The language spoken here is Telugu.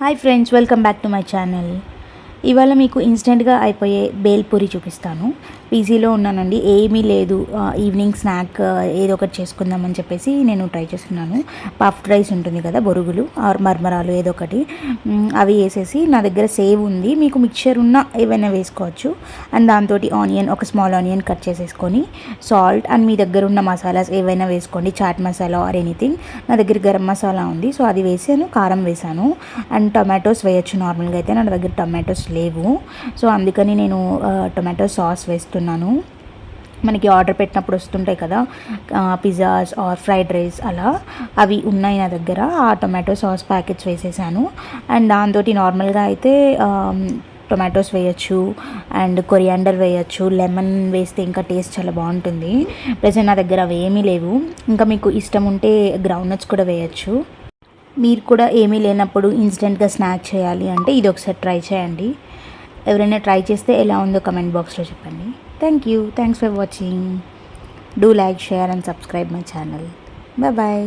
Hi friends, welcome back to my channel. ఇవాళ మీకు ఇన్స్టెంట్గా అయిపోయే బేల్ పూరి చూపిస్తాను. పీజీలో ఉన్నానండి, ఏమీ లేదు. ఈవినింగ్ స్నాక్ ఏదో ఒకటి చేసుకుందామని చెప్పేసి నేను ట్రై చేస్తున్నాను. పఫ్డ్ రైస్ ఉంటుంది కదా, బొరుగులు ఆర్ మర్మరాలు ఏదో ఒకటి, అవి వేసేసి, నా దగ్గర సేవ్ ఉంది, మీకు మిక్చర్ ఉన్న ఏవైనా వేసుకోవచ్చు. అండ్ దాంతో ఆనియన్, ఒక స్మాల్ ఆనియన్ కట్ చేసేసుకొని, సాల్ట్ అండ్ మీ దగ్గర ఉన్న మసాలాస్ ఏవైనా వేసుకోండి, చాట్ మసాలా ఆర్ ఎనీథింగ్. నా దగ్గర గరం మసాలా ఉంది, సో అది వేసాను, కారం వేసాను. అండ్ టొమాటోస్ వేయచ్చు. నార్మల్గా అయితే నా దగ్గర టొమాటోస్ లేవు, సో అందుకని నేను టొమాటో సాస్ వేస్తున్నాను. మనకి ఆర్డర్ పెట్టినప్పుడు వస్తుంటాయి కదా, పిజ్జాస్ ఆర్ ఫ్రైడ్ రైస్, అలా అవి ఉన్నాయి నా దగ్గర. ఆ టొమాటో సాస్ ప్యాకెట్స్ వేసేసాను. అండ్ దాంతో నార్మల్గా అయితే టొమాటోస్ వేయచ్చు, అండ్ కొరియాండర్ వేయచ్చు, లెమన్ వేస్తే ఇంకా టేస్ట్ చాలా బాగుంటుంది. ప్లస్ నా దగ్గర అవి ఏమీ లేవు. ఇంకా మీకు ఇష్టం ఉంటే గ్రౌండ్ నట్స్ కూడా వేయచ్చు. మీరు కూడా ఏమీ లేనప్పుడు ఇన్స్టెంట్గా స్నాక్ చేయాలి అంటే ఇది ఒకసారి ట్రై చేయండి. ఎవరైనా ట్రై చేస్తే ఎలా ఉందో కమెంట్ బాక్స్లో చెప్పండి. Thanks for watching. Do like, share and subscribe my channel. Bye.